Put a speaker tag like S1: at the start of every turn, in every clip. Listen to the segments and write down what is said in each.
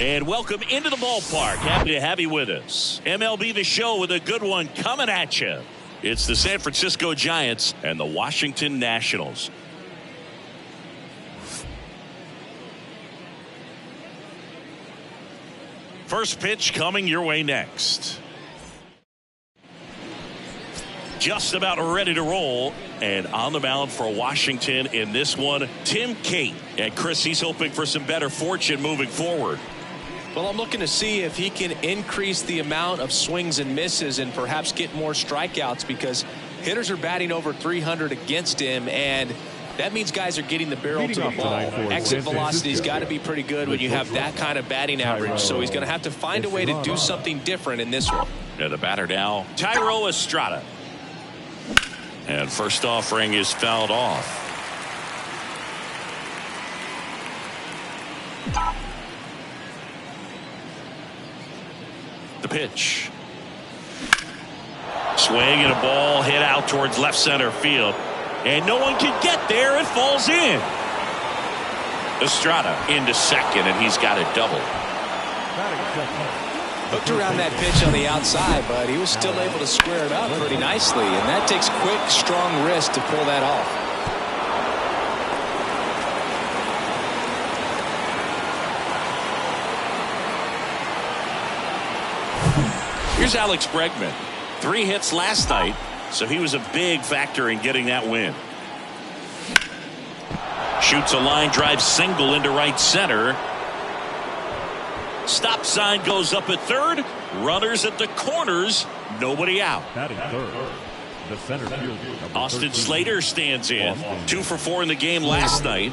S1: And welcome into the ballpark. Happy to have you with us. MLB The Show with a good one coming at you. It's the San Francisco Giants and the Washington Nationals. First pitch coming your way next. Just about ready to roll. And on the mound for Washington in this one, Tim Cate. And Chris, he's hoping for some better fortune moving forward.
S2: Well, I'm looking to see if he can increase the amount of swings and misses and perhaps get more strikeouts, because hitters are batting over 300 against him, and that means guys are getting the barrel to the ball. Exit velocity's got to be pretty good when you have that kind of batting average, so he's going to have to find a way to do something different in this one.
S1: And the batter now, Thairo Estrada. And first offering is fouled off. The pitch. Swing and a ball hit out towards left center field. And no one can get there. It falls in. Estrada into second, and he's got a double.
S2: Hooked around that pitch on the outside, but he was still able to square it up pretty nicely. And that takes quick, strong wrist to pull that off.
S1: Here's Alex Bregman. 3 hits last night, so he was a big factor in getting that win. Shoots a line drive single into right center. Stop sign goes up at third. Runners at the corners. Nobody out.
S3: Batting third, the center fielder,
S1: Austin Slater stands in. 2 for 4 in the game last night.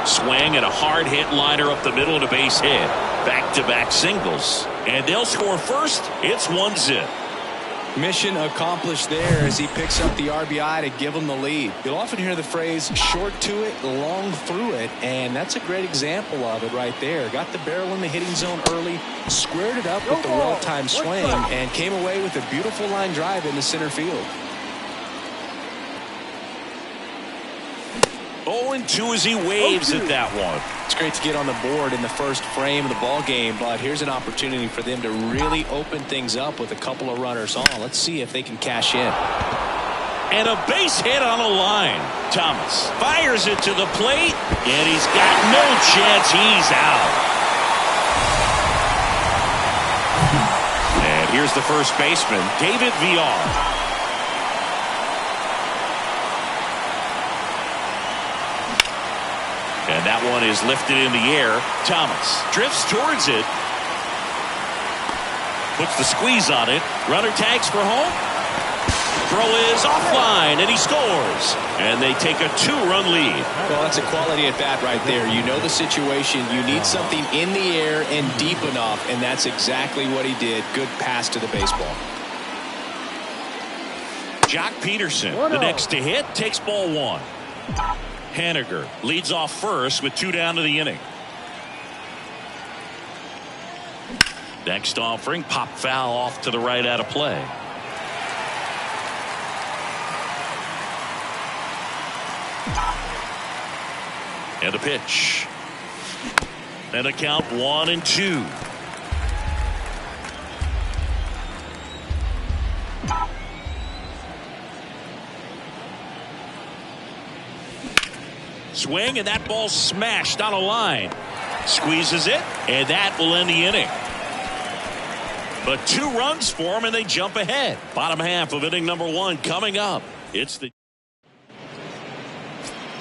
S1: Swing and a hard hit liner up the middle and a base hit. Back-to-back singles. And they'll score first. It's 1-0.
S2: Mission accomplished there as he picks up the RBI to give him the lead. You'll often hear the phrase short to it, long through it, and that's a great example of it right there. Got the barrel in the hitting zone early, squared it up with the well-timed swing, and came away with a beautiful line drive into center field.
S1: 0-2 as he waves at that one.
S2: It's great to get on the board in the first frame of the ball game, but here's an opportunity for them to really open things up with a couple of runners on. Let's see if they can cash in.
S1: And a base hit on a line. Thomas fires it to the plate, and he's got no chance. He's out. And here's the first baseman, David Villar. And that one is lifted in the air. Thomas drifts towards it. Puts the squeeze on it. Runner tags for home. Throw is offline, and he scores. And they take a 2-run lead.
S2: Well, that's a quality at bat right there. You know the situation. You need something in the air and deep enough, and that's exactly what he did. Good pass to the baseball.
S1: Jock Peterson, the next to hit, takes ball 1. Haniger leads off first with 2 down to the inning. Next offering, pop foul off to the right out of play. And a pitch. And a count 1-2. Swing, and that ball smashed on a line. Squeezes it, and that will end the inning. But 2 runs for them, and they jump ahead. Bottom half of inning number 1 coming up. It's the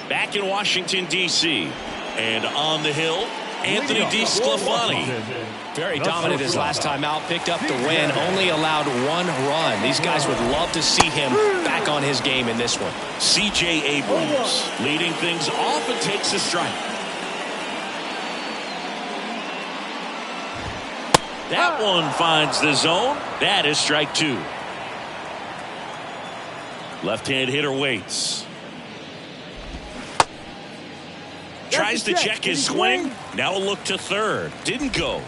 S1: back in Washington, D.C. And on the hill, Anthony DeSclafani.
S2: Very dominant his last time out. Picked up the win. Only allowed 1 run. These guys would love to see him back on his game in this one.
S1: C.J. Abrams leading things off and takes a strike. That one finds the zone. That is strike 2. Left-hand hitter waits. Tries to check his swing. Now a look to third. Didn't go.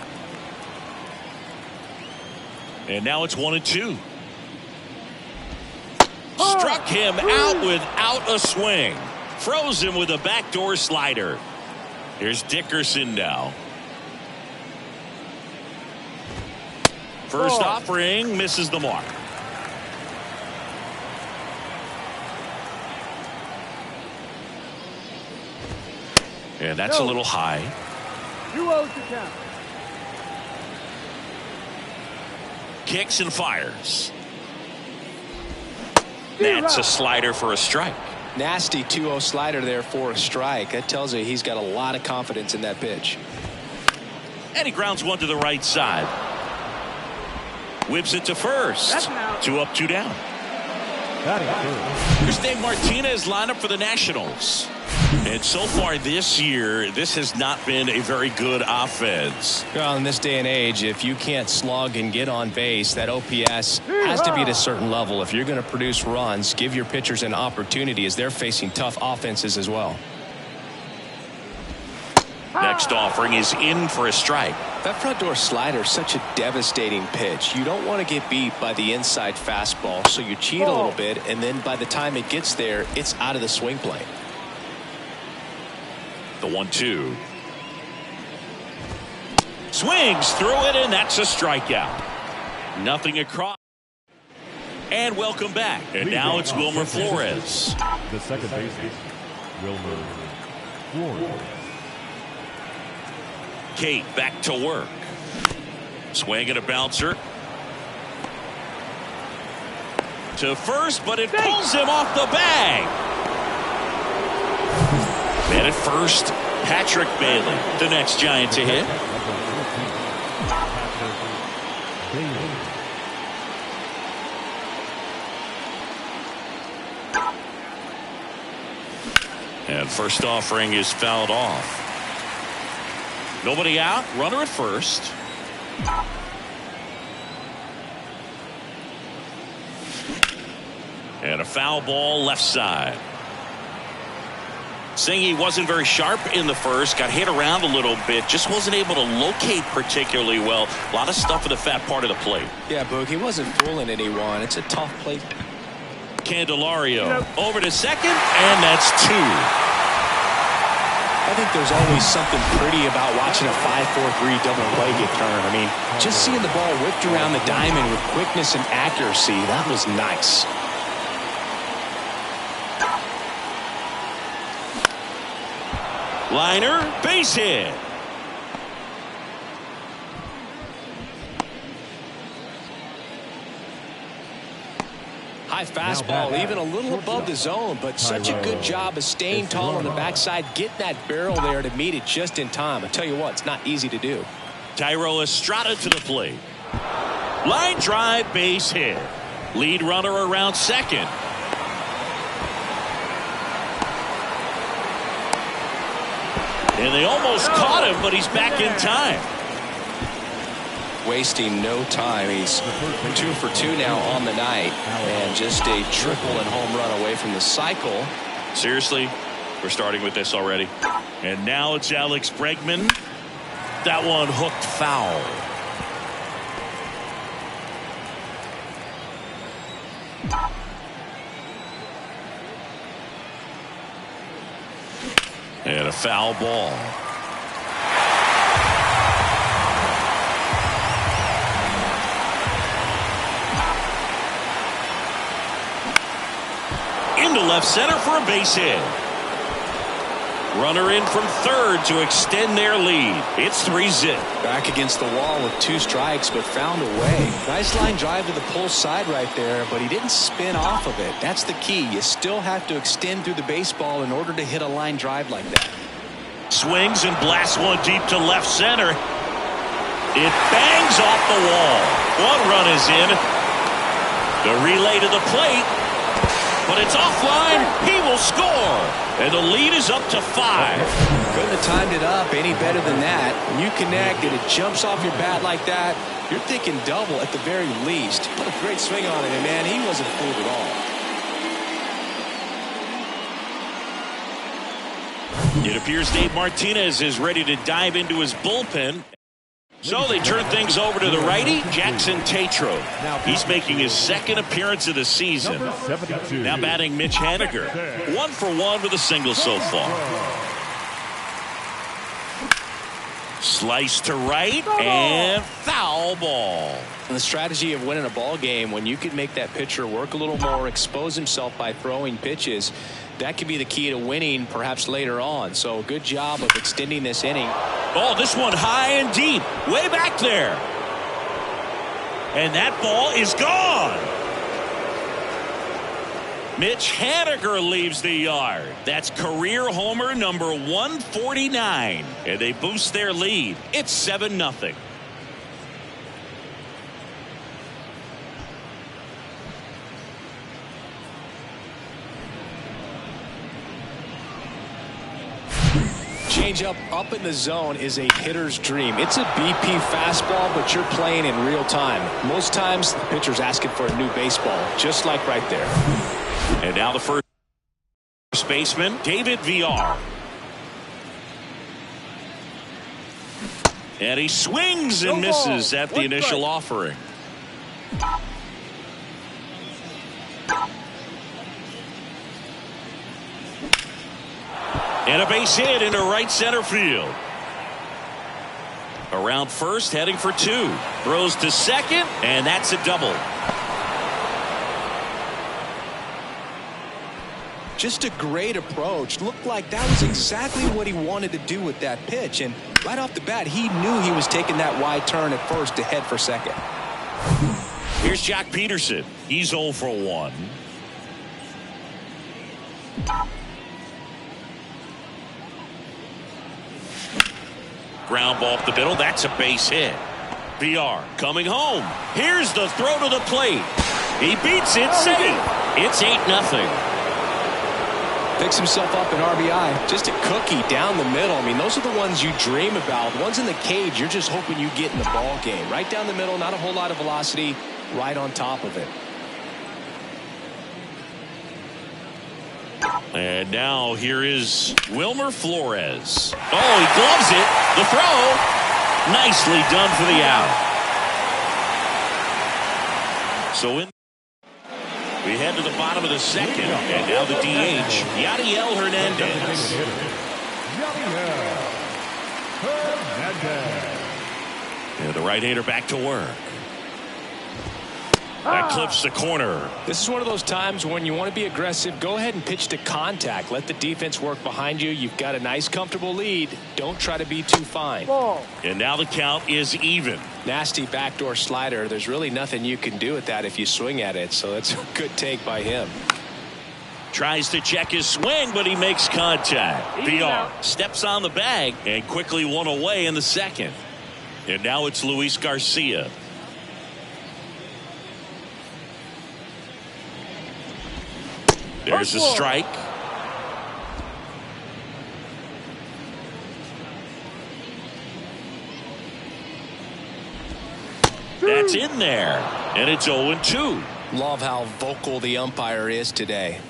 S1: And now it's 1-2. Struck him out without a swing. Froze him with a backdoor slider. Here's Dickerson now. First offering misses the mark. And that's a little high.
S4: 2-0 to count.
S1: Kicks and fires. That's a slider for a strike.
S2: Nasty 2-0 slider there for a strike. That tells you he's got a lot of confidence in that pitch.
S1: And he grounds one to the right side. Whips it to first. 2 up, 2 down. Here's Dave Martinez lineup for the Nationals. And so far this year, this has not been a very good offense.
S2: Well, in this day and age, if you can't slug and get on base, that OPS has to be at a certain level. If you're going to produce runs, give your pitchers an opportunity as they're facing tough offenses as well.
S1: Next offering is in for a strike.
S2: That front door slider is such a devastating pitch. You don't want to get beat by the inside fastball, so you cheat a little bit, and then by the time it gets there, it's out of the swing plane.
S1: The 1-2. Swings through it, and that's a strikeout. Nothing across. And welcome back. And now it's Wilmer Flores.
S3: The second baseman, Wilmer Flores.
S1: Kate back to work. Swing and a bouncer. To first, but it pulls him off the bag. Man at first, Patrick Bailey, the next Giant to hit. And first offering is fouled off. Nobody out, runner at first. And a foul ball left side. Saying he wasn't very sharp in the first, got hit around a little bit, just wasn't able to locate particularly well. A lot of stuff in the fat part of the plate.
S2: Yeah, Boog, he wasn't fooling anyone. It's a tough plate.
S1: Candelario over to second, and that's 2.
S2: I think there's always something pretty about watching a 5-4-3 double play get turned. I mean, just seeing the ball whipped around the diamond with quickness and accuracy, that was nice.
S1: Liner, base hit.
S2: High fastball, even a little above the zone, but such a good job of staying tall on the backside, getting that barrel there to meet it just in time. I tell you what, it's not easy to do.
S1: Thairo Estrada to the plate. Line drive, base hit. Lead runner around second. And they almost caught him, but he's back in time.
S2: Wasting no time. He's 2 for 2 now on the night, and just a triple and home run away from the cycle.
S1: Seriously, we're starting with this already. And now it's Alex Bregman. That one hooked foul. And a foul ball. Into left center for a base hit. Runner in from third to extend their lead. It's 3-0.
S2: Back against the wall with 2 strikes, but found a way. Nice line drive to the pull side right there, but he didn't spin off of it. That's the key. You still have to extend through the baseball in order to hit a line drive like that.
S1: Swings and blasts one deep to left center. It bangs off the wall. One run is in. The relay to the plate. But it's offline. He will score. And the lead is up to 5.
S2: Couldn't have timed it up any better than that. When you connect and it jumps off your bat like that, you're thinking double at the very least. What a great swing on it, and man, he wasn't fooled at all.
S1: It appears Dave Martinez is ready to dive into his bullpen. So they turn things over to the righty, Jackson Tatro. He's making his second appearance of the season. Now batting Mitch Haniger. 1 for 1 with a single so far. Slice to right and foul ball.
S2: And the strategy of winning a ball game, when you can make that pitcher work a little more, expose himself by throwing pitches, that could be the key to winning perhaps later on. So good job of extending this inning.
S1: Oh, this one high and deep, way back there. And that ball is gone. Mitch Haniger leaves the yard. That's career homer number 149. And they boost their lead. It's 7-0.
S2: Changeup up in the zone is a hitter's dream. It's a BP fastball, but you're playing in real time. Most times, the pitcher's asking for a new baseball, just like right there.
S1: And now the first baseman, David Villar. And he swings and misses at the initial offering. And a base hit into right center field. Around first, heading for 2. Throws to second, and that's a double.
S2: Just a great approach. Looked like that was exactly what he wanted to do with that pitch. And right off the bat, he knew he was taking that wide turn at first to head for second.
S1: Here's Jack Peterson. He's 0 for 1. Ground ball up the middle. That's a base hit. VR coming home. Here's the throw to the plate. He beats it safe. It's 8-0.
S2: Picks himself up an RBI. Just a cookie down the middle. I mean, those are the ones you dream about. The ones in the cage, you're just hoping you get in the ball game. Right down the middle, not a whole lot of velocity, right on top of it.
S1: And now here is Wilmer Flores. Oh, he gloves it. The throw. Nicely done for the out. So we head to the bottom of the second. And now the DH, Yadiel Hernandez. And the right-hander back to work. That clips the corner.
S2: This is one of those times when you want to be aggressive. Go ahead and pitch to contact. Let the defense work behind you. You've got a nice, comfortable lead. Don't try to be too fine.
S1: And now the count is even.
S2: Nasty backdoor slider. There's really nothing you can do with that if you swing at it. So that's a good take by him.
S1: Tries to check his swing, but he makes contact. VR steps on the bag and quickly one away in the second. And now it's Luis Garcia. There's a strike. That's in there. And it's 0-2.
S2: Love how vocal the umpire is today.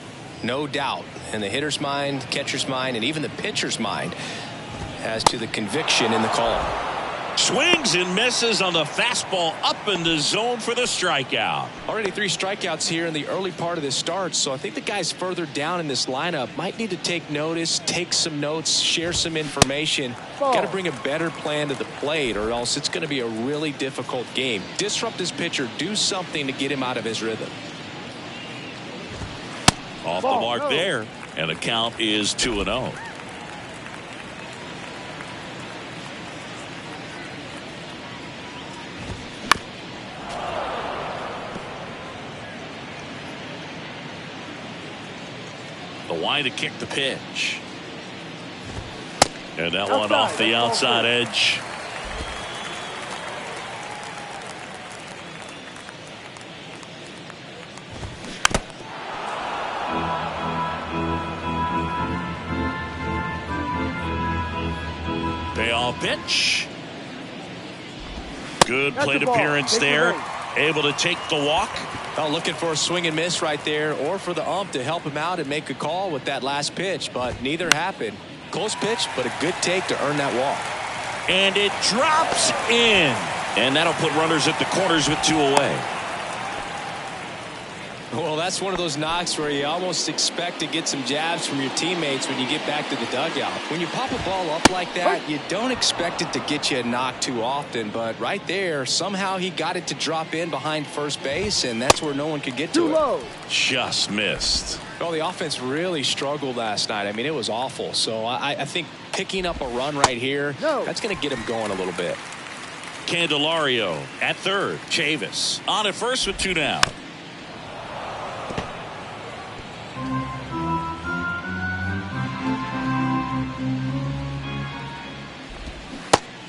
S2: No doubt. In the hitter's mind, catcher's mind, and even the pitcher's mind as to the conviction in the call.
S1: Swings and misses on the fastball up in the zone for the strikeout.
S2: Already 3 strikeouts here in the early part of this start, so I think the guys further down in this lineup might need to take notice, take some notes, share some information. Got to bring a better plan to the plate, or else it's going to be a really difficult game. Disrupt this pitcher, do something to get him out of his rhythm.
S1: Off the mark there, and the count is 2-0. The line to kick the pitch. And that one off the outside edge. Payoff pitch. Good plate appearance there. Able to take the walk.
S2: Looking for a swing and miss right there, or for the ump to help him out and make a call with that last pitch, but neither happened. Close pitch, but a good take to earn that walk.
S1: And it drops in. And that'll put runners at the corners with 2 away.
S2: Well, that's one of those knocks where you almost expect to get some jabs from your teammates when you get back to the dugout. When you pop a ball up like that, you don't expect it to get you a knock too often. But right there, somehow he got it to drop in behind first base, and that's where no one could get to it.
S1: Just missed.
S2: Well, the offense really struggled last night. I mean, it was awful. So I think picking up a run right here, that's going to get him going a little bit.
S1: Candelario at third. Chavis on at first with 2 down.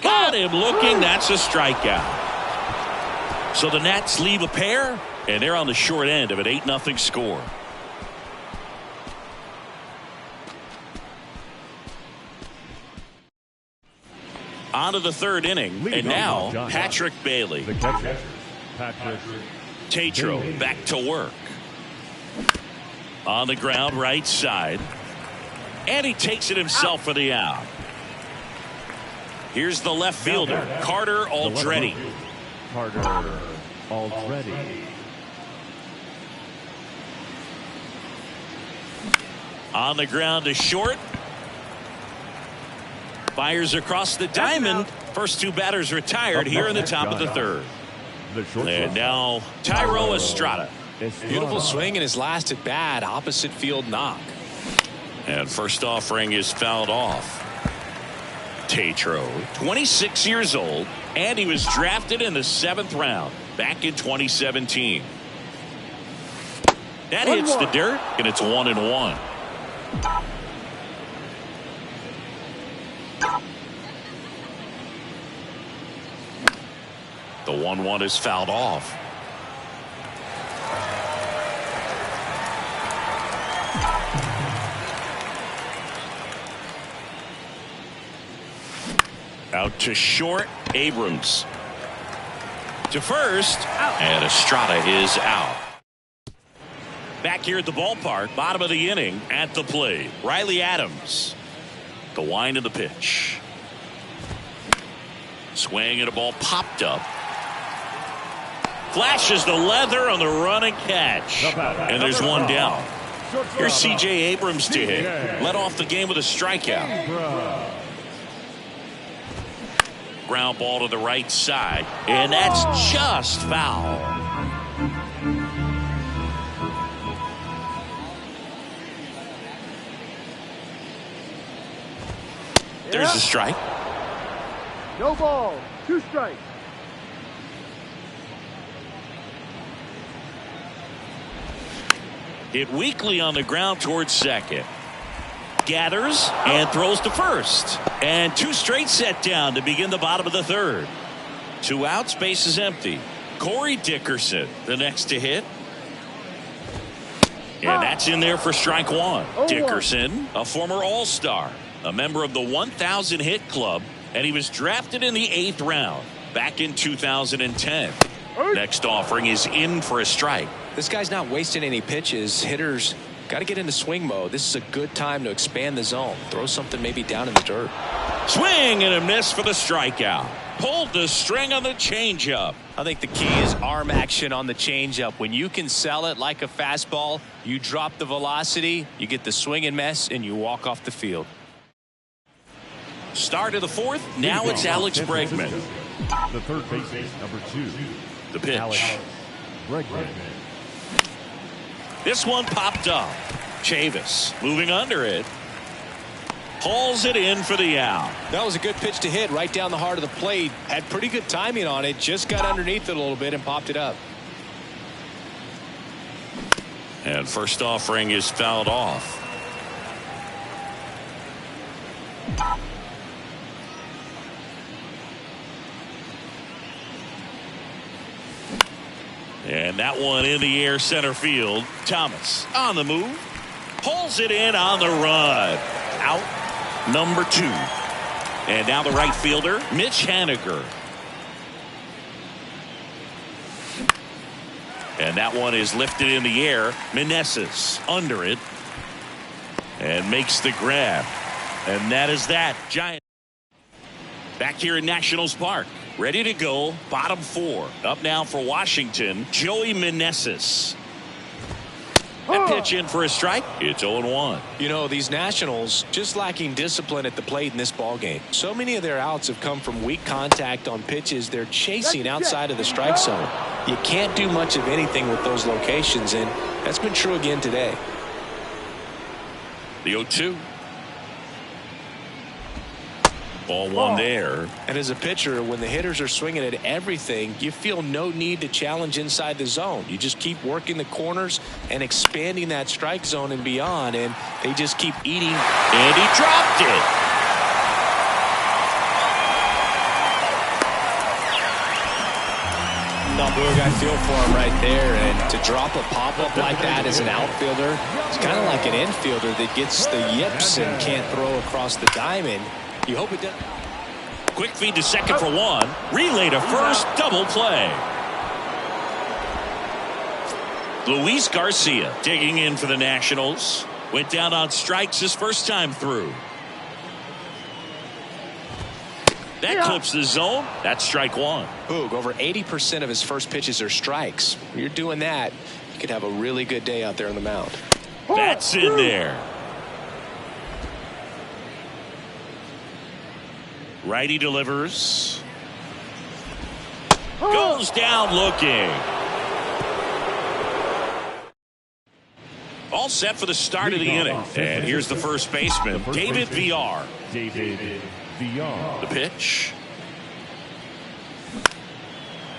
S1: Got him looking. That's a strikeout. So the Nats leave a pair, and they're on the short end of an 8-0 score. On to the 3rd inning, and now Patrick Bailey.
S3: The catcher, Patrick
S1: Tatro back to work. On the ground, right side. And he takes it himself for the out. Here's the left fielder, Carter Aldrete.
S3: Carter Aldrete.
S1: On the ground to short. Fires across the diamond. First 2 batters retired here in the top of the 3rd. And now Thairo Estrada.
S2: Beautiful swing in his last at bat. Opposite field knock.
S1: And first offering is fouled off. Tatro, 26 years old, and he was drafted in the 7th round back in 2017. That hits the dirt, and it's 1-1. The 1-1 is fouled off. Out to short, Abrams. To first, and Estrada is out. Back here at the ballpark, bottom of the inning, at the plate, Riley Adams. The wind of the pitch. Swing and a ball popped up. Flashes the leather on the run and catch. And there's 1 down. Here's C.J. Abrams to hit. Led off the game with a strikeout. Ground ball to the right side, and that's just foul. There's a strike.
S4: No ball. 2 strikes.
S1: Hit weakly on the ground towards second. Gathers and throws to first. And 2 straight set down to begin the bottom of the 3rd. 2 outs, base is empty. Corey Dickerson, the next to hit. And that's in there for strike 1. Dickerson, a former All-Star, a member of the 1,000 hit club, and he was drafted in the 8th round back in 2010. Next offering is in for a strike.
S2: This guy's not wasting any pitches. Hitters got to get into swing mode. This is a good time to expand the zone. Throw something maybe down in the dirt.
S1: Swing and a miss for the strikeout. Pulled the string on the changeup.
S2: I think the key is arm action on the changeup. When you can sell it like a fastball, you drop the velocity, you get the swing and miss, and you walk off the field.
S1: Start of the 4th. Now it's Alex Bregman.
S3: The 3rd baseman, number 2.
S1: The pitch.
S3: Alex Bregman.
S1: This one popped up. Chavis moving under it. Hauls it in for the out.
S2: That was a good pitch to hit right down the heart of the plate. Had pretty good timing on it. Just got underneath it a little bit and popped it up.
S1: And first offering is fouled off. And that one in the air center field. Thomas on the move. Pulls it in on the run. Out number 2. And now the right fielder, Mitch Haniger. And that one is lifted in the air. Meneses under it. And makes the grab. And that is that. Giant. Back here in Nationals Park. Ready to go. Bottom 4. Up now for Washington. Joey Meneses. And pitch in for a strike. It's 0-1.
S2: You know, these Nationals just lacking discipline at the plate in this ball game. So many of their outs have come from weak contact on pitches they're chasing outside of the strike zone. You can't do much of anything with those locations, and that's been true again today.
S1: The 0-2. Ball 1 there.
S2: And as a pitcher, when the hitters are swinging at everything, you feel no need to challenge inside the zone. You just keep working the corners and expanding that strike zone and beyond, and they just keep eating.
S1: And he dropped it.
S2: No, Boog, I feel for him right there, and to drop a pop-up like that as an outfielder, it's kind of like an infielder that gets the yips and can't throw across the diamond. You hope it does.
S1: Quick feed to second for 1. Relay to first. Double play. Luis Garcia digging in for the Nationals. Went down on strikes his first time through. That clips the zone. That's strike 1.
S2: Boog, over 80% of his first pitches are strikes. When you're doing that, you could have a really good day out there on the mound.
S1: That's in there. Righty delivers. Goes down looking. All set for the start of the inning. And here's the first baseman, David Villar.
S3: David Villar.
S1: The pitch.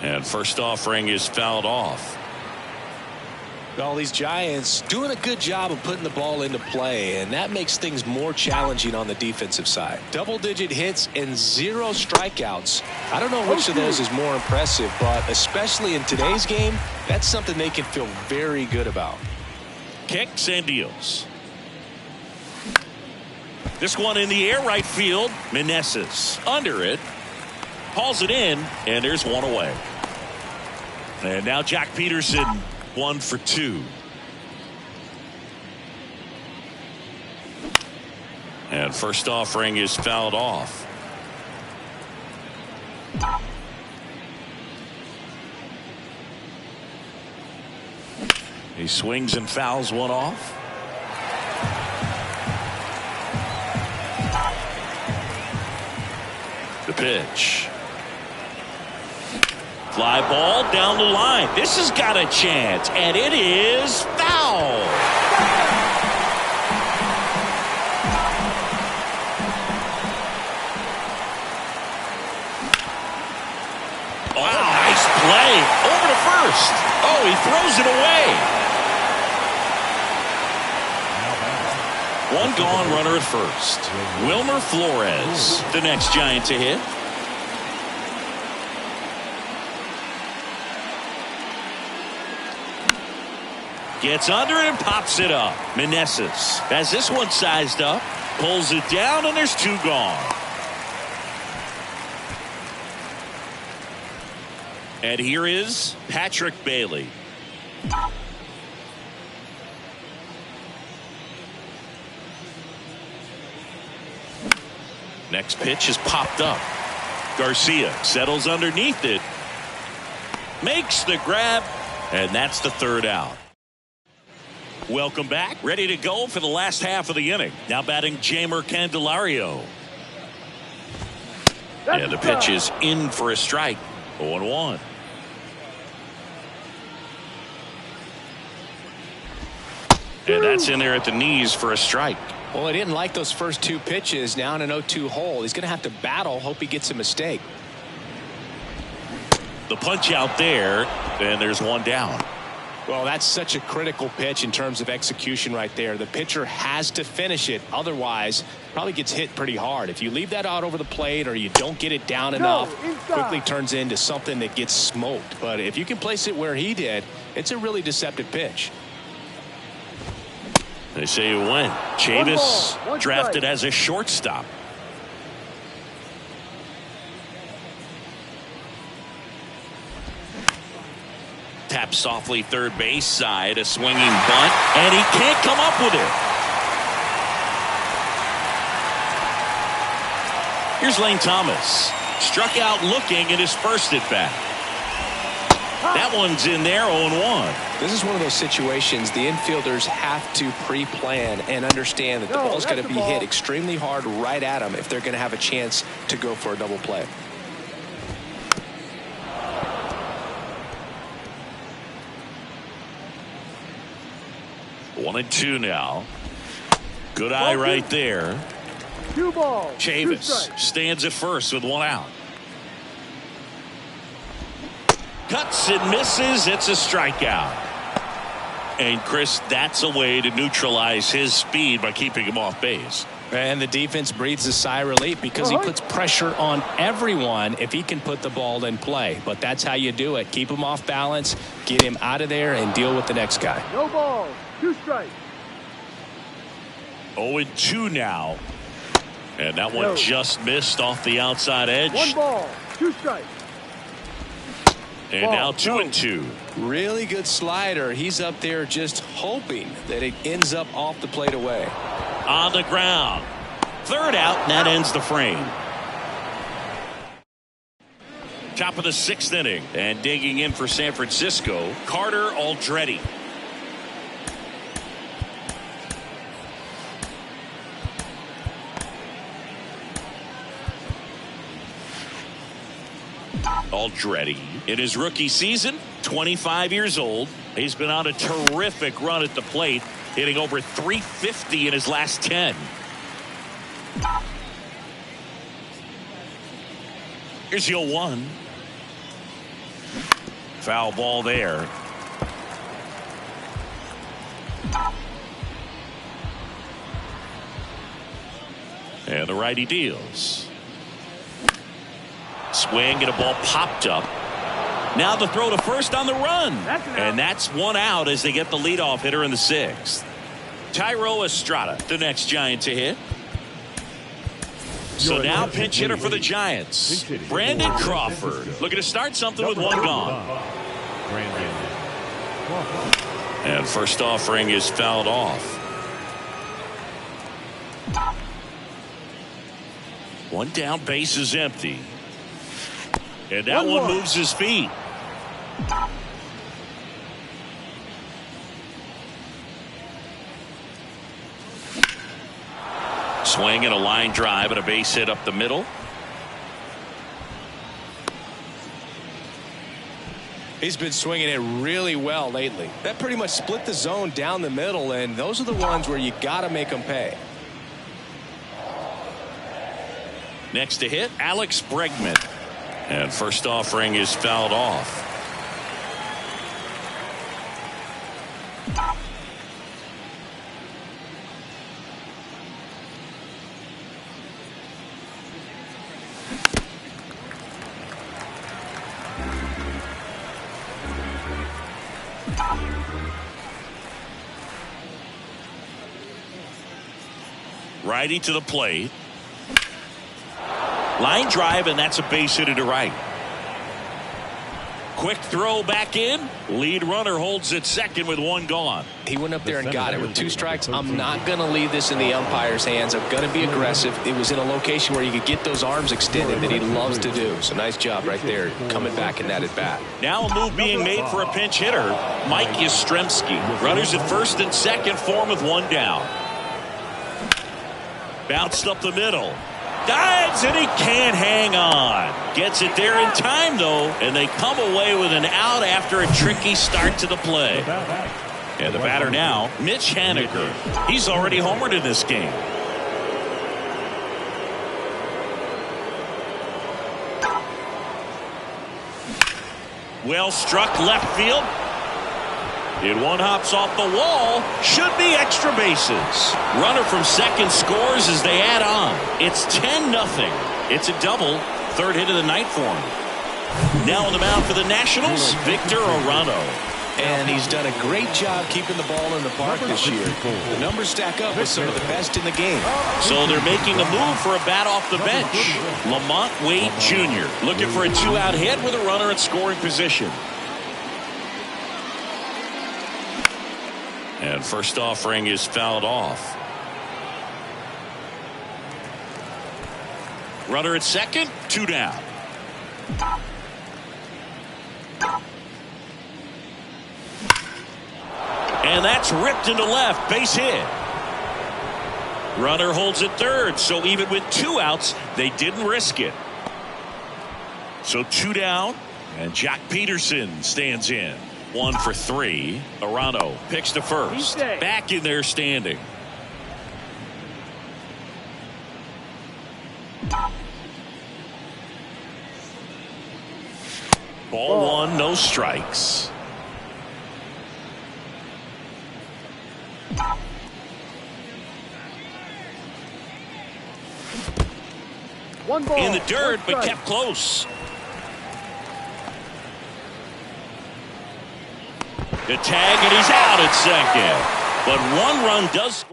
S1: And first offering is fouled off.
S2: Well, these Giants doing a good job of putting the ball into play, and that makes things more challenging on the defensive side. Double-digit hits and 0 strikeouts. I don't know which of those is more impressive, but especially in today's game, that's something they can feel very good about.
S1: Kicks and deals. This one in the air, right field. Meneses under it. Hauls it in, and there's one away. And now Jack Peterson, 1 for 2. And first offering is fouled off. He swings and fouls one off. The pitch. Fly ball down the line. This has got a chance, and it is foul. Wow, nice play. Over to first. Oh, he throws it away. One gone runner at first. Wilmer Flores, the next Giant to hit. Gets under it and pops it up. Meneses has this one sized up. Pulls it down, and there's 2 gone. And here is Patrick Bailey. Next pitch is popped up. Garcia settles underneath it. Makes the grab, and that's the 3rd out. Welcome back. Ready to go for the last half of the inning. Now batting Jeimer Candelario. And the pitch is in for a strike. 0-1. And that's in there at the knees for a strike.
S2: Well, he didn't like those first 2 pitches. Now in an 0-2 hole. He's going to have to battle. Hope he gets a mistake.
S1: The punch out there, and there's one down.
S2: Well, that's such a critical pitch in terms of execution right there. The pitcher has to finish it. Otherwise, probably gets hit pretty hard. If you leave that out over the plate or you don't get it down enough, quickly turns into something that gets smoked. But if you can place it where he did, it's a really deceptive pitch.
S1: They say it went. Chavis drafted as a shortstop. Tap softly third base side, a swinging bunt, and he can't come up with it. Here's Lane Thomas. Struck out looking at his first at bat. That one's in there, 0-1.
S2: This is one of those situations the infielders have to pre-plan and understand that the ball's going to be hit extremely hard right at them if they're going to have a chance to go for a double play.
S1: One and two now. Good eye right there.
S4: 2 balls.
S1: Chavis stands at first with 1 out. Cuts and misses. It's a strikeout. And Chris, that's a way to neutralize his speed by keeping him off base.
S2: And the defense breathes a sigh of relief because he puts pressure on everyone if he can put the ball in play. But that's how you do it. Keep him off balance, get him out of there, and deal with the next guy.
S4: No balls. 2 strikes.
S1: 0-2 now. And that one just missed off the outside edge.
S4: 1 ball. 2 strikes.
S1: And now 2-2.
S2: Really good slider. He's up there just hoping that it ends up off the plate away.
S1: On the ground. Third out, and that ends the frame. Top of the 6th inning. And digging in for San Francisco, Carter Aldrete. Aldrete in his rookie season, 25 years old. He's been on a terrific run at the plate, hitting over 350 in his last 10. Here's the 0-1. Foul ball there. And the righty deals. Swing and a ball popped up. Now the throw to first on the run. And that's 1 out as they get the leadoff hitter in the 6th. Thairo Estrada, the next Giant to hit. So now pinch hitter for the Giants, Brandon Crawford, looking to start something with 1 gone. And first offering is fouled off. 1 down, base is empty. And that one moves his feet. Swing and a line drive and a base hit up the middle.
S2: He's been swinging it really well lately. That pretty much split the zone down the middle, and those are the ones where you got to make them pay.
S1: Next to hit, Alex Bregman. And first offering is fouled off. Righty to the plate. Line drive, and that's a base hit to right. Quick throw back in. Lead runner holds at second with 1 gone.
S2: He went up there and got it with 2 strikes. I'm not going to leave this in the umpire's hands. I'm going to be aggressive. It was in a location where you could get those arms extended that he loves to do. So nice job right there coming back in that at bat.
S1: Now a move being made for a pinch hitter, Mike Yastrzemski. Runners at first and second for him with 1 down. Bounced up the middle. Dives, and he can't hang on. Gets it there in time, though, and they come away with an out after a tricky start to the play. And the batter now, Mitch Haniger. He's already homered in this game. Well struck left field. It one hops off the wall. Should be extra bases. Runner from second scores as they add on. It's 10-0. It's a double. Third hit of the night for him. Now on the mound for the Nationals, Victor Arano.
S2: And he's done a great job keeping the ball in the park this year. The numbers stack up with some of the best in the game.
S1: So they're making a move for a bat off the bench. Lamont Wade Jr. looking for a 2-out hit with a runner at scoring position. And first offering is fouled off. Runner at second, 2 down. And that's ripped into left, base hit. Runner holds at third, so even with 2 outs, they didn't risk it. So 2 down, and Jock Peterson stands in. 1 for 3. Arano picks to first. Back in there standing. Ball 1, no strikes.
S4: One ball.
S1: In the dirt, but kept close. The tag, and he's out at second. But 1 run does.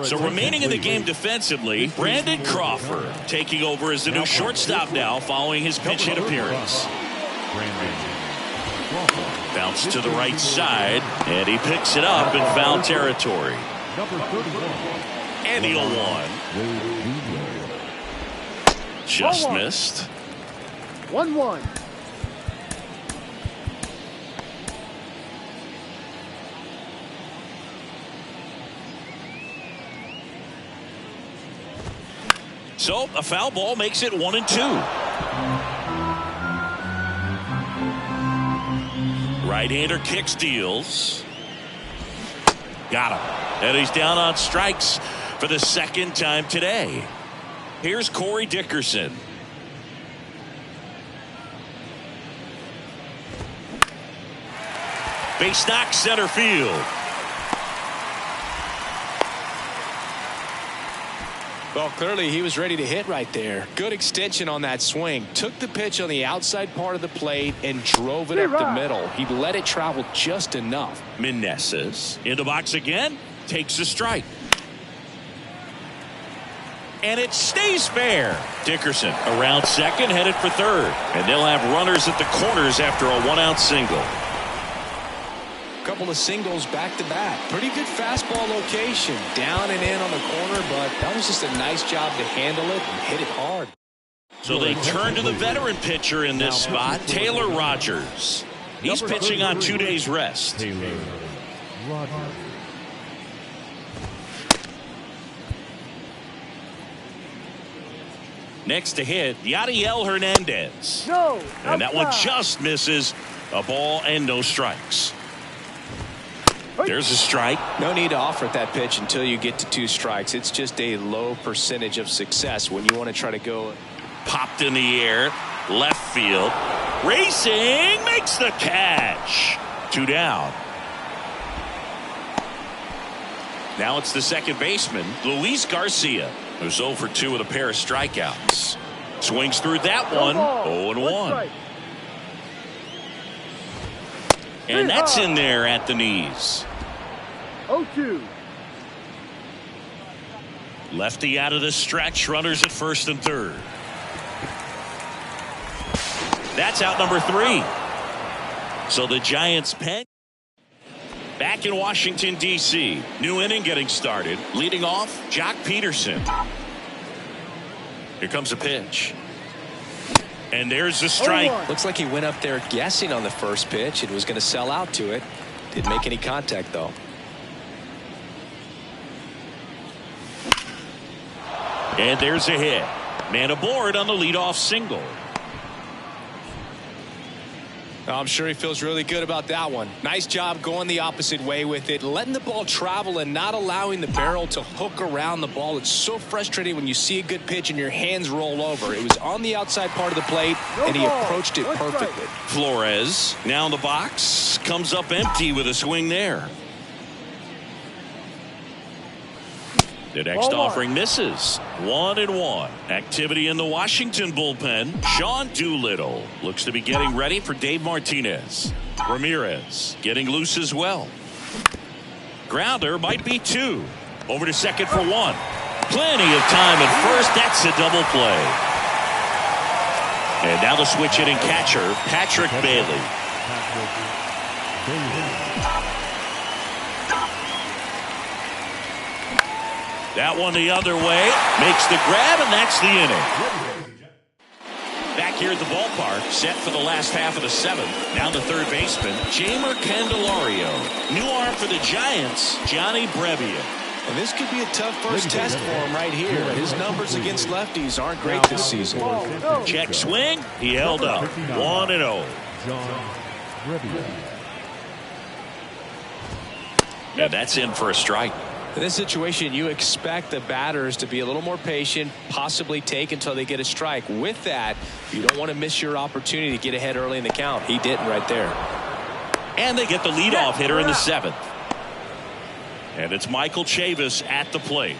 S1: So remaining in the game defensively, Brandon Crawford taking over as the new shortstop now following his pinch hit appearance. Bounce to the right side, and he picks it up in foul territory. And the 0-1. Just missed.
S4: 1-1.
S1: So a foul ball makes it 1-2. Right-hander kick steals. Got him. And he's down on strikes for the second time today. Here's Corey Dickerson. Base knock center field.
S2: Well, clearly he was ready to hit right there. Good extension on that swing. Took the pitch on the outside part of the plate and drove it up the middle. He let it travel just enough.
S1: Meneses in the box again. Takes a strike. And it stays fair. Dickerson around second, headed for third. And they'll have runners at the corners after a 1-out single.
S2: Couple of singles back to back. Pretty good fastball location. Down and in on the corner, but that was just a nice job to handle it and hit it hard.
S1: So they turn to the veteran pitcher in this spot, Taylor Rogers. He's pitching on 2 days rest.
S3: Taylor Rogers.
S1: Next to hit, Yadiel Hernandez.
S4: No.
S1: And that one
S4: outside.
S1: just misses. A ball and no strikes. There's a strike.
S2: No need to offer that pitch until you get to 2 strikes. It's just a low percentage of success when you want to try to go.
S1: Popped in the air, left field. Racing, makes the catch. 2 down. Now it's the second baseman, Luis Garcia, who's 0 for 2 with a pair of strikeouts. Swings through that one, 0-1. And that's in there at the knees.
S4: 0-2.
S1: Lefty out of the stretch, runners at first and third. That's out number 3. So the Giants pen. Back in Washington, D.C. New inning getting started. Leading off, Jock Peterson. Here comes a pitch. And there's the strike.
S2: Looks like he went up there guessing on the first pitch and was going to sell out to it. Didn't make any contact, though.
S1: And there's a hit. Man aboard on the leadoff single.
S2: I'm sure he feels really good about that one. Nice job going the opposite way with it, letting the ball travel and not allowing the barrel to hook around the ball. It's so frustrating when you see a good pitch and your hands roll over. It was on the outside part of the plate, and he approached it perfectly.
S1: Flores now in the box, comes up empty with a swing there. The next offering misses. 1-1. Activity in the Washington bullpen. Sean Doolittle looks to be getting ready for Dave Martinez. Ramirez getting loose as well. Grounder might be 2. Over to second for 1. Plenty of time at first. That's a double play. And now the switch hitting catcher, Patrick Bailey. That one the other way, makes the grab, and that's the inning. Back here at the ballpark, set for the last half of the 7th. Now the third baseman, Jeimer Candelario. New arm for the Giants, Johnny Brebbia.
S2: And this could be a tough first test for him right here. His numbers against lefties aren't great this season.
S1: Check swing, he held up. 1-0. And that's in for a strike.
S2: In this situation, you expect the batters to be a little more patient, possibly take until they get a strike. With that, you don't want to miss your opportunity to get ahead early in the count. He didn't right there.
S1: And they get the leadoff hitter in the 7th. And it's Michael Chavis at the plate.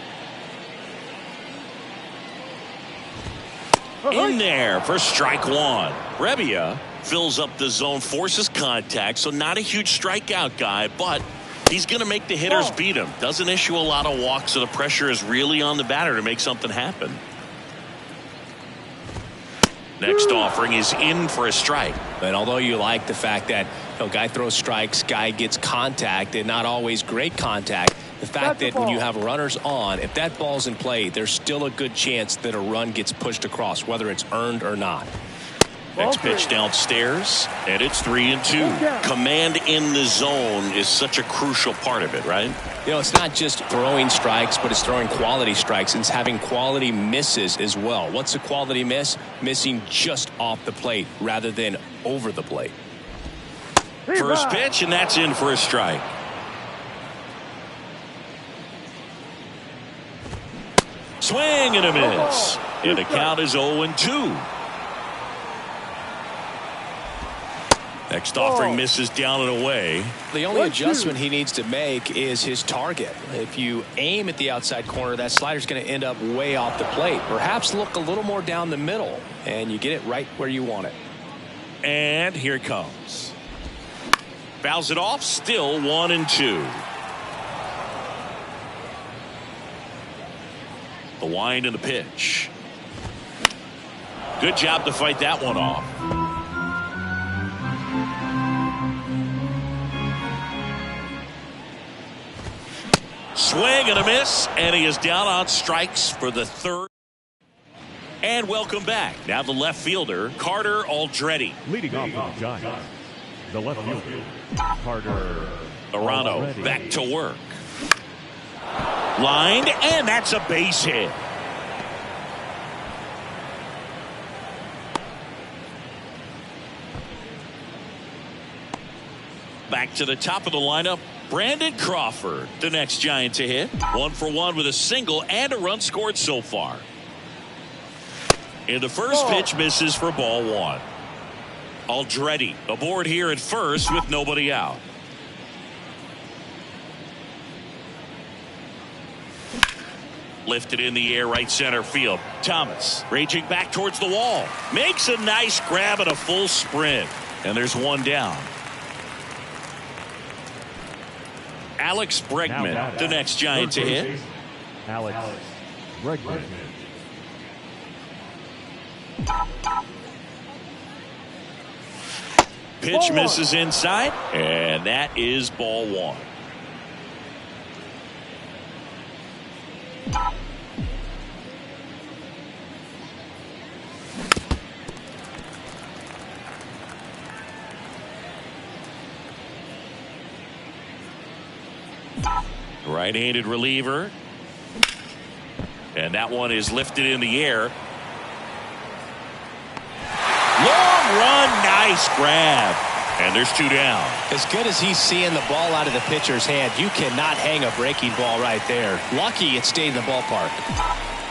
S1: In there for strike 1. Brebbia fills up the zone, forces contact, so not a huge strikeout guy, but he's going to make the hitters beat him. Doesn't issue a lot of walks, so the pressure is really on the batter to make something happen. Next offering is in for a strike.
S2: And although you like the fact that guy throws strikes, guy gets contact, and not always great contact, the fact that when you have runners on, if that ball's in play, there's still a good chance that a run gets pushed across, whether it's earned or not.
S1: Next pitch downstairs, and it's 3-2. Command in the zone is such a crucial part of it, right?
S2: It's not just throwing strikes, but it's throwing quality strikes, and it's having quality misses as well. What's a quality miss? Missing just off the plate rather than over the plate.
S1: First pitch, and that's in for a strike. Swing and a miss. And the count is 0-2. Next offering misses down and away.
S2: The only adjustment he needs to make is his target. If you aim at the outside corner, that slider's going to end up way off the plate. Perhaps look a little more down the middle, and you get it right where you want it.
S1: And here it comes. Fouls it off, still 1-2. The wind and the pitch. Good job to fight that one off. Swing and a miss, and he is down on strikes for the 3rd. And welcome back. Now the left fielder, Carter Aldrete.
S3: Leading off for the Giants, the left fielder, Carter
S1: Arano back to work. Lined, and that's a base hit. Back to the top of the lineup, Brandon Crawford, the next Giant to hit. 1 for 1 with a single and a run scored so far. And the first pitch misses for ball 1. Aldrete aboard here at first with nobody out. Lifted in the air, right center field. Thomas raging back towards the wall. Makes a nice grab and a full sprint. And there's one down. Alex Bregman, the next Giant to hit.
S3: Alex Bregman.
S1: Pitch misses inside, and that is ball 1. Right-handed reliever. And that one is lifted in the air. Long run, nice grab. And there's 2 down.
S2: As good as he's seeing the ball out of the pitcher's hand, you cannot hang a breaking ball right there. Lucky it stayed in the ballpark.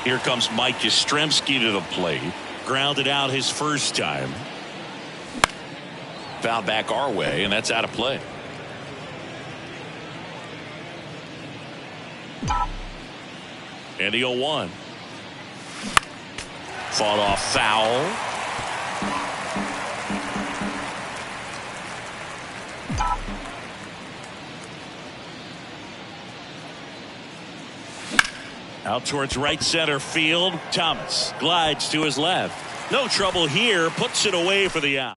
S1: Here comes Mike Yastrzemski to the plate. Grounded out his first time. Foul back our way, and that's out of play. And the 0-1. Fought off foul. Out towards right center field. Thomas glides to his left. No trouble here. Puts it away for the out.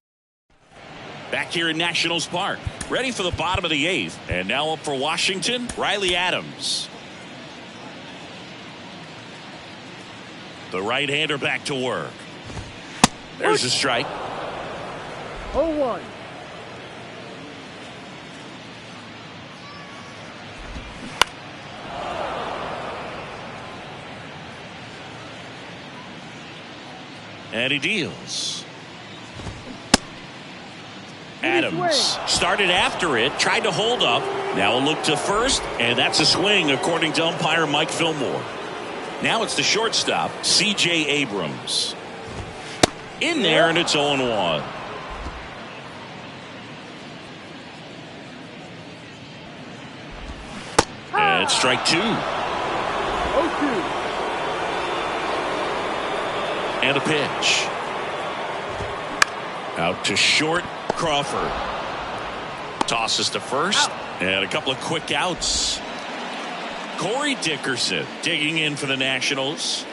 S1: Back here in Nationals Park. Ready for the bottom of the 8th. And now up for Washington, Riley Adams. The right-hander back to work. There's a strike.
S4: 0-1.
S1: And he deals. Adams started after it, tried to hold up. Now a look to first, and that's a swing according to umpire Mike Fillmore. Now it's the shortstop, C.J. Abrams. In there, and it's 0-1. And strike 2.
S4: 0-2.
S1: And a pitch. Out to short, Crawford. Tosses to first. And a couple of quick outs. Corey Dickerson digging in for the Nationals.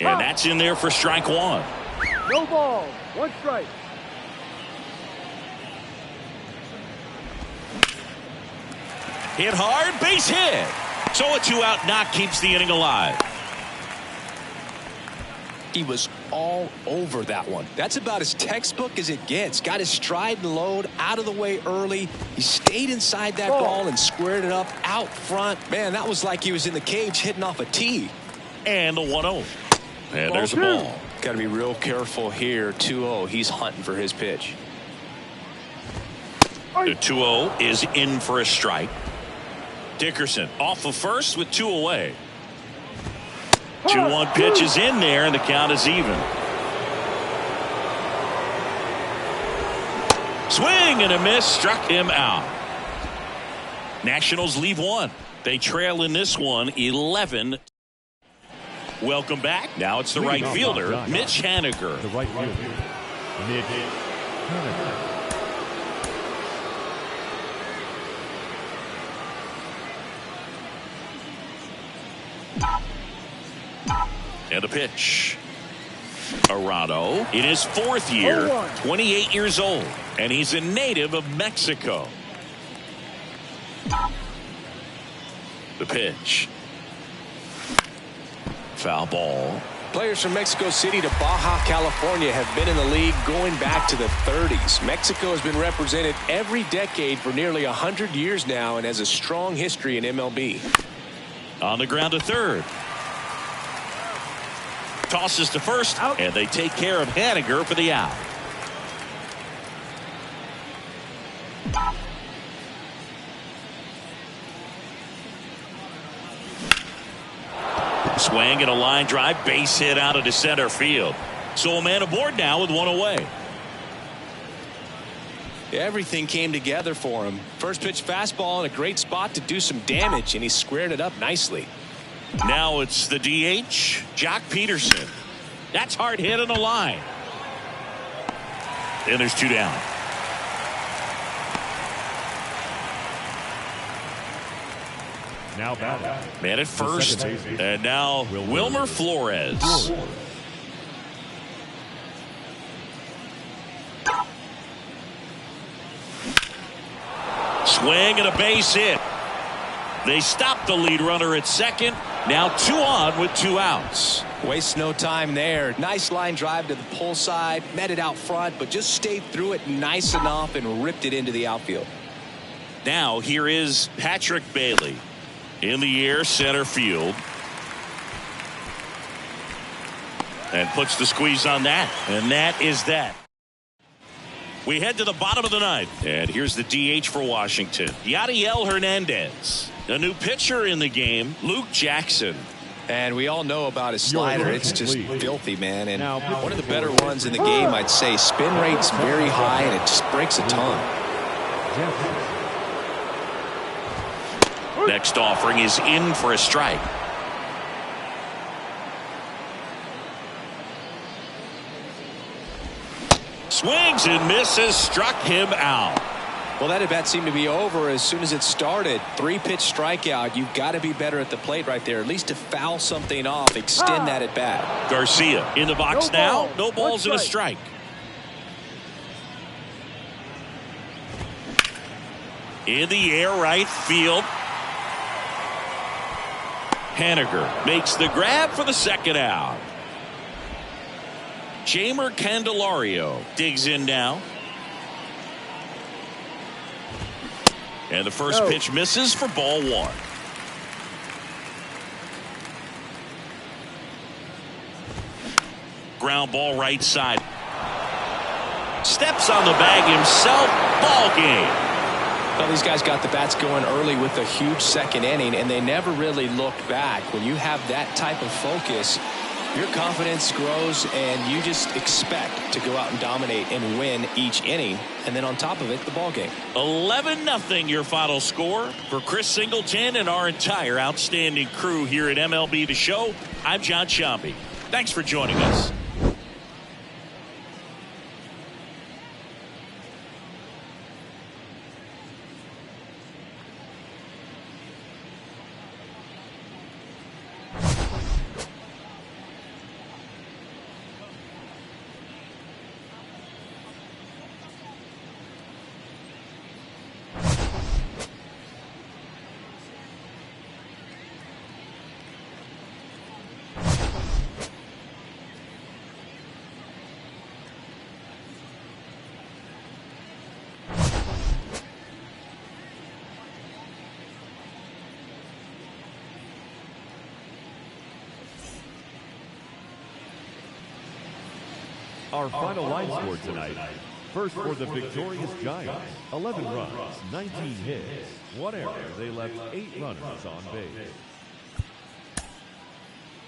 S1: And that's in there for strike 1.
S4: No ball. 1 strike.
S1: Hit hard, base hit. So a 2-out knock keeps the inning alive.
S2: He was all over that one. That's about as textbook as it gets. Got his stride and load out of the way early. He stayed inside that ball and squared it up out front. Man, that was like he was in the cage hitting off a tee.
S1: And the 1-0. And there's a ball.
S2: Got to be real careful here. 2-0. He's hunting for his pitch.
S1: The 2-0 is in for a strike. Dickerson off of first with 2 away. 2-1 pitch is in there, and the count is even. Swing and a miss, struck him out. Nationals leave 1. They trail in this one 11. Welcome back. Now it's the right fielder, Mitch Haniger.
S3: The right fielder, Mitch Haniger.
S1: And a pitch. Arado in his 4th year, 28 years old, and he's a native of Mexico. The pitch. Foul ball.
S2: Players from Mexico City to Baja California have been in the league going back to the 30s. Mexico has been represented every decade for nearly 100 years now and has a strong history in MLB.
S1: On the ground to third. Tosses to first, and they take care of Haniger for the out. Swing and a line drive, base hit out into center field. So a man aboard now with 1 away.
S2: Everything came together for him. First pitch fastball in a great spot to do some damage, and he squared it up nicely.
S1: Now it's the DH, Jock Peterson. That's hard hit on the line. And there's 2 down.
S3: Now batting.
S1: Man at first, and now Wilmer Flores. Swing and a base hit. They stop the lead runner at second. Now 2 on with 2 outs.
S2: Waste no time there. Nice line drive to the pull side. Met it out front, but just stayed through it nice enough and ripped it into the outfield.
S1: Now here is Patrick Bailey. In the air, center field. And puts the squeeze on that. And that is that. We head to the bottom of the ninth. And here's the DH for Washington. Yadiel Hernandez. A new pitcher in the game, Luke Jackson.
S2: And we all know about his slider. It's just filthy, man. And one of the better ones in the game, I'd say. Spin rate's very high, and it just breaks a ton.
S1: Next offering is in for a strike. Swings and misses, struck him out.
S2: Well, that at bat seemed to be over as soon as it started. 3-pitch strikeout. You've got to be better at the plate right there, at least to foul something off, extend that at bat.
S1: Garcia in the box now. No balls and a strike. In the air, right field. Haniger makes the grab for the second out. Jeimer Candelario digs in now. And the first pitch misses for ball one. Ground ball right side. Steps on the bag himself. Ball game.
S2: Well, these guys got the bats going early with a huge second inning, and they never really looked back. When you have that type of focus, your confidence grows, and you just expect to go out and dominate and win each inning. And then on top of it, the ball game.
S1: 11-0 your final score. For Chris Singleton and our entire outstanding crew here at MLB The Show, I'm John Sciambi. Thanks for joining us.
S3: Our final line score tonight. First for the victorious Giants, 11 runs, 19 hits, 1 error. They left 8 runners on base.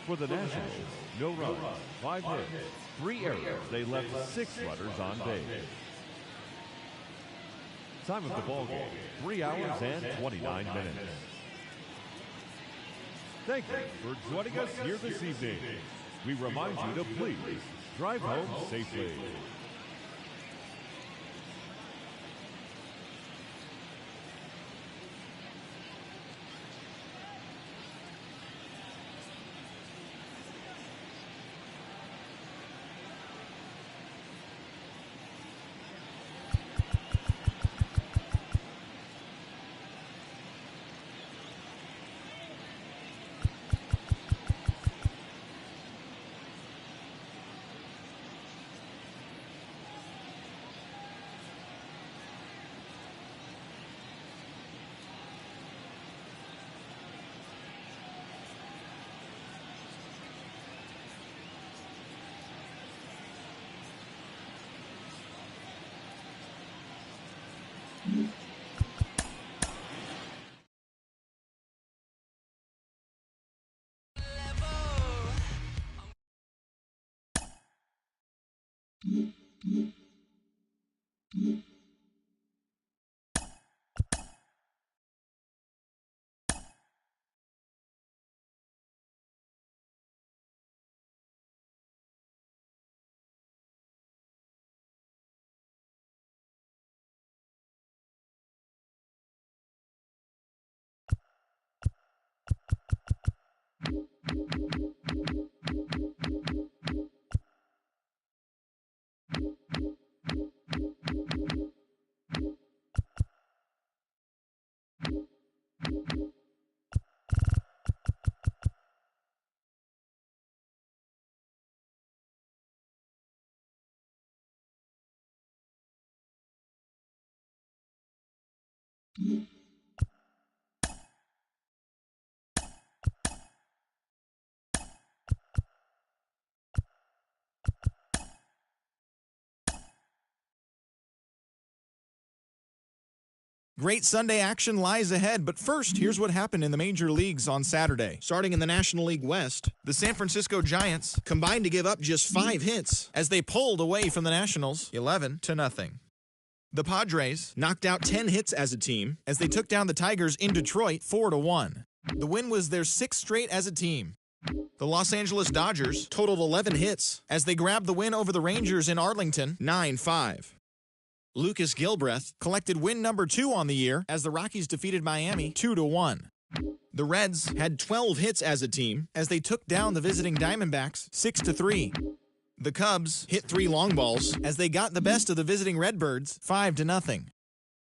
S3: For the Nationals, no runs, 5 hits, 3 errors. They left 6 runners on base. Time of the ball game, 3 hours and 29 minutes. Thank you for joining us here this evening. We remind you to please drive home safely.
S5: Great Sunday action lies ahead, but first, here's what happened in the major leagues on Saturday. Starting in the National League West, the San Francisco Giants combined to give up just 5 hits as they pulled away from the Nationals 11-0. The Padres knocked out 10 hits as a team as they took down the Tigers in Detroit 4-1. The win was their 6th straight as a team. The Los Angeles Dodgers totaled 11 hits as they grabbed the win over the Rangers in Arlington 9-5. Lucas Gilbreth collected win number 2 on the year as the Rockies defeated Miami 2-1. The Reds had 12 hits as a team as they took down the visiting Diamondbacks 6-3. The Cubs hit 3 long balls as they got the best of the visiting Redbirds 5-0.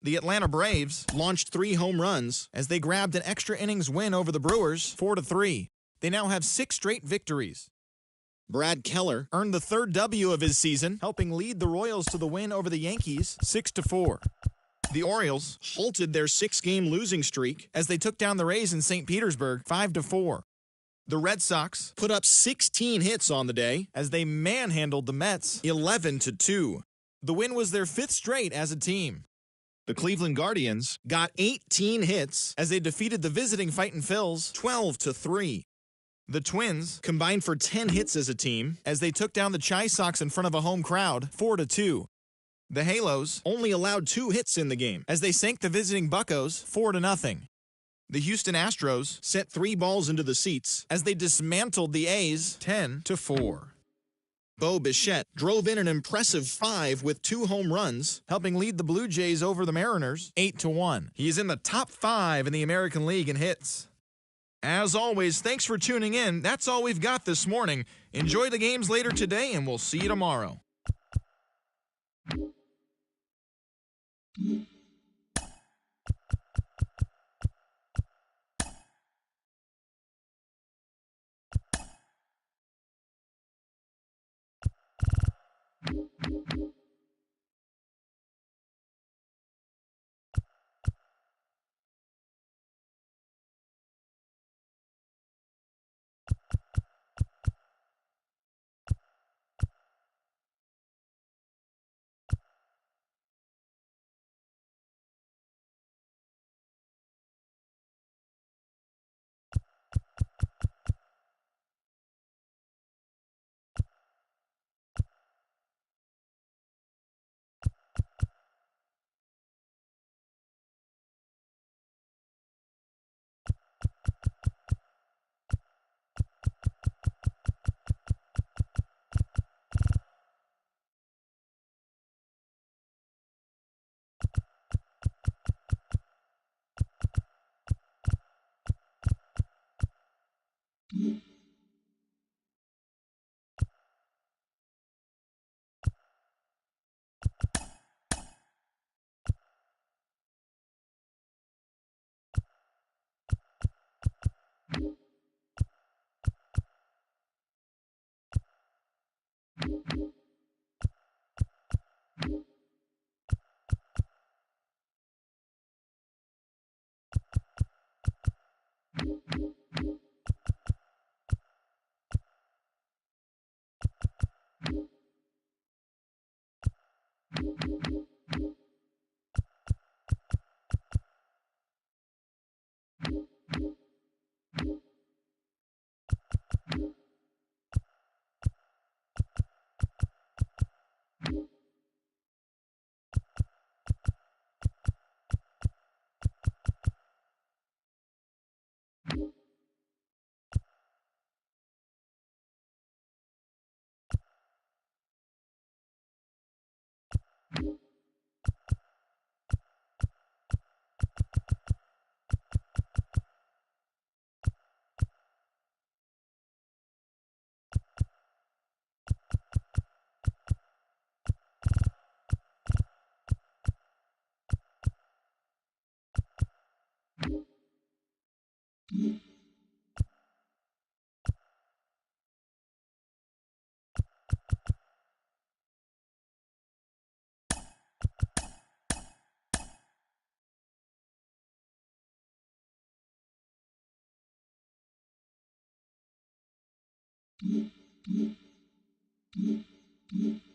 S5: The Atlanta Braves launched 3 home runs as they grabbed an extra innings win over the Brewers 4-3. They now have 6 straight victories. Brad Keller earned the 3rd W of his season, helping lead the Royals to the win over the Yankees 6-4. The Orioles halted their 6-game losing streak as they took down the Rays in St. Petersburg 5-4. The Red Sox put up 16 hits on the day as they manhandled the Mets 11-2. The win was their 5th straight as a team. The Cleveland Guardians got 18 hits as they defeated the visiting Fightin' Phils 12-3. The Twins combined for 10 hits as a team as they took down the Chi Sox in front of a home crowd 4-2. The Halos only allowed 2 hits in the game as they sank the visiting Buccos 4-0. The Houston Astros sent 3 balls into the seats as they dismantled the A's 10-4. Bo Bichette drove in an impressive 5 with 2 home runs, helping lead the Blue Jays over the Mariners 8-1. He is in the top 5 in the American League in hits. As always, thanks for tuning in. That's all we've got this morning. Enjoy the games later today, and we'll see you tomorrow.
S6: Mm-hmm.